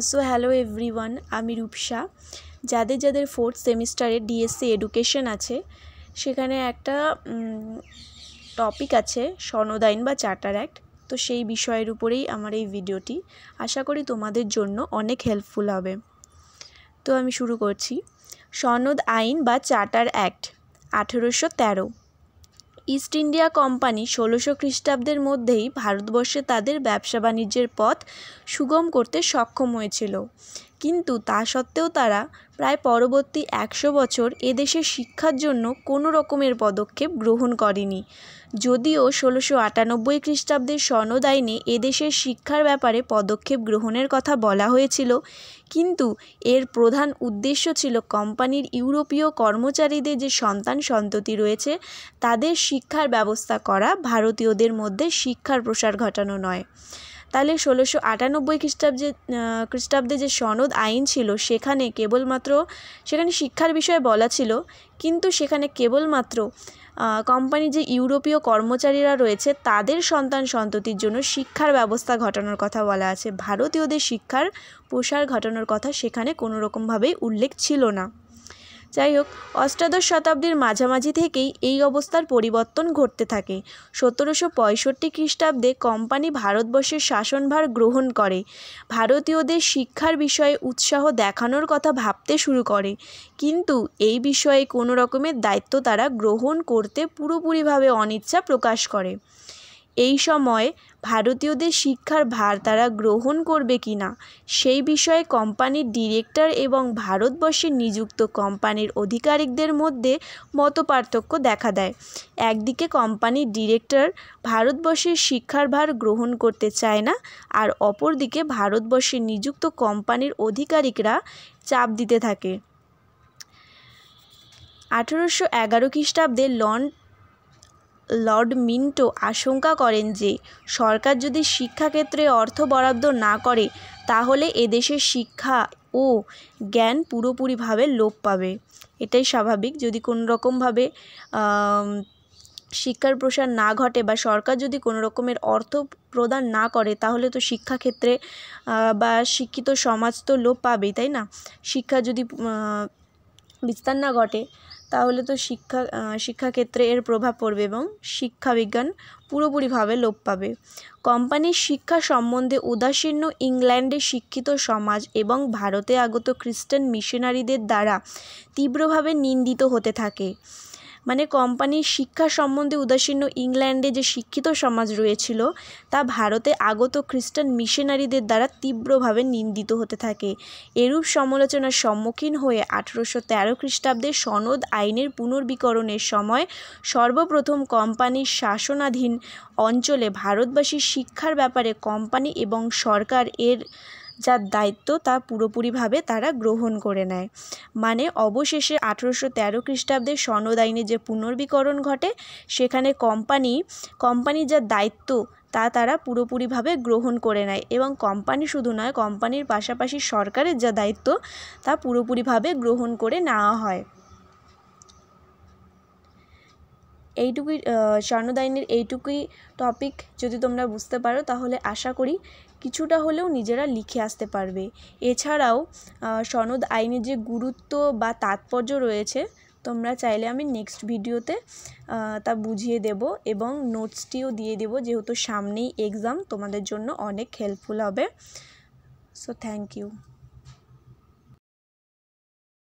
So hello everyone, আমি রূপসা। যাদের যাদের ফোর্থ সেমিস্টারে ডিএসসি এডুকেশন আছে, সেখানে একটা টপিক আছে সনদ আইন বা চার্টার অ্যাক্ট। তো সেই বিষয়ের উপরেই আমার এই ভিডিওটি। আশা করি তোমাদের জন্য অনেক হেল্পফুল হবে। তো আমি শুরু করছি। সনদ আইন বা charter act 1813। East India company 1600 খ্রিস্টাব্দের মধ্যেই ভারতবর্ষে তাদের ব্যবসা বাণিজ্যের পথ সুগম করতে সক্ষম হয়েছিল, কিন্তু তা সত্ত্বেও তারা প্রায় পরবর্তী 100 বছর এদেশের শিক্ষার জন্য কোনো রকমের পদক্ষেপ গ্রহণ করেনি। যদিও 1698 খ্রিস্টাব্দের সনদ আইনে এদেশের শিক্ষার ব্যাপারে পদক্ষেপ গ্রহণের কথা বলা হয়েছিল, কিন্তু এর প্রধান উদ্দেশ্য ছিল কোম্পানির ইউরোপীয় কর্মচারীদের যে সন্তান সন্ততি রয়েছে তাদের শিক্ষার ব্যবস্থা করা, ভারতীয়দের মধ্যে শিক্ষার প্রসার ঘটানো নয়। তাহলে 1698 খ্রিস্টাব্দে যে সনদ আইন ছিল সেখানে শিক্ষার বিষয়ে বলা ছিল, কিন্তু সেখানে কেবলমাত্র কোম্পানির যে ইউরোপীয় কর্মচারীরা রয়েছে তাদের সন্তান সন্ততির জন্য শিক্ষার ব্যবস্থা ঘটানোর কথা বলা আছে। ভারতীয়দের শিক্ষার প্রসার ঘটানোর কথা সেখানে কোনো রকমভাবেই উল্লেখ ছিল না। যাই হোক, অষ্টাদশ শতাব্দীর মাঝামাঝি থেকেই এই অবস্থার পরিবর্তন ঘটতে থাকে। 1765 খ্রিস্টাব্দে কোম্পানি ভারতবর্ষের শাসনভার গ্রহণ করে, ভারতীয়দের শিক্ষার বিষয়ে উৎসাহ দেখানোর কথা ভাবতে শুরু করে, কিন্তু এই বিষয়ে কোনো রকমের দায়িত্ব তারা গ্রহণ করতে পুরোপুরিভাবে অনিচ্ছা প্রকাশ করে। এই সময় ভারতীয়দের শিক্ষার ভার তারা গ্রহণ করবে কি না সেই বিষয়ে কোম্পানির ডিরেক্টর এবং ভারতবর্ষে নিযুক্ত কোম্পানির আধিকারিকদের মধ্যে মতপার্থক্য দেখা দেয়। একদিকে কোম্পানির ডিরেক্টর ভারতবর্ষের শিক্ষার ভার গ্রহণ করতে চায় না, আর অপরদিকে ভারতবর্ষে নিযুক্ত কোম্পানির আধিকারিকরা চাপ দিতে থাকে। 1811 খ্রিস্টাব্দে লর্ড মিন্টো আশঙ্কা করেন যে সরকার যদি শিক্ষাক্ষেত্রে অর্থ বরাদ্দ না করে তাহলে এদেশের শিক্ষা ও জ্ঞান পুরোপুরিভাবে লোপ পাবে। এটাই স্বাভাবিক, যদি কোনো রকমভাবে শিক্ষার প্রসার না ঘটে বা সরকার যদি কোনো রকমের অর্থ প্রদান না করে তাহলে তো শিক্ষাক্ষেত্রে বা শিক্ষিত সমাজ তো লোপ পাবেই, তাই না? শিক্ষা যদি বিস্তার না ঘটে তাহলে তো শিক্ষাক্ষেত্রে এর প্রভাব পড়বে এবং শিক্ষা বিজ্ঞান পুরোপুরিভাবে লোপ পাবে। কোম্পানির শিক্ষা সম্বন্ধে উদাসীন্য ইংল্যান্ডের শিক্ষিত সমাজ এবং ভারতে আগত খ্রিস্টান মিশনারিদের দ্বারা তীব্রভাবে নিন্দিত হতে থাকে। মানে কোম্পানির শিক্ষা সম্বন্ধে উদাসীন্য ইংল্যান্ডে যে শিক্ষিত সমাজ রয়েছিল তা ভারতে আগত খ্রিস্টান মিশনারিদের দ্বারা তীব্রভাবে নিন্দিত হতে থাকে। এরূপ সমালোচনার সম্মুখীন হয়ে 1813 খ্রিস্টাব্দে সনদ আইনের পুনর্বিকরণের সময় সর্বপ্রথম কোম্পানির শাসনাধীন অঞ্চলে ভারতবাসীর শিক্ষার ব্যাপারে কোম্পানি এবং সরকার এর যা দায়িত্ব তা পুরোপুরিভাবে তারা গ্রহণ করে নেয়। মানে অবশেষে 1813 খ্রিস্টাব্দে সনদ আইনে যে পুনর্বিকরণ ঘটে সেখানে কোম্পানির যা দায়িত্ব তা তারা পুরোপুরিভাবে গ্রহণ করে নেয়, এবং কোম্পানি শুধু নয়, কোম্পানির পাশাপাশি সরকারের যা দায়িত্ব তা পুরোপুরিভাবে গ্রহণ করে নেওয়া হয়। এইটুকুই সনদ আইনের এইটুকুই টপিক যদি তোমরা বুঝতে পারো তাহলে আশা করি কিছুটা হলেও নিজেরা লিখে আসতে পারবে। এছাড়াও সনদ আইনের যে গুরুত্ব বা তাৎপর্য রয়েছে তোমরা চাইলে আমি নেক্সট ভিডিওতে তা বুঝিয়ে দেব এবং নোটসটিও দিয়ে দেব, যেহেতু সামনেই এক্সাম, তোমাদের জন্য অনেক হেল্পফুল হবে। So thank you.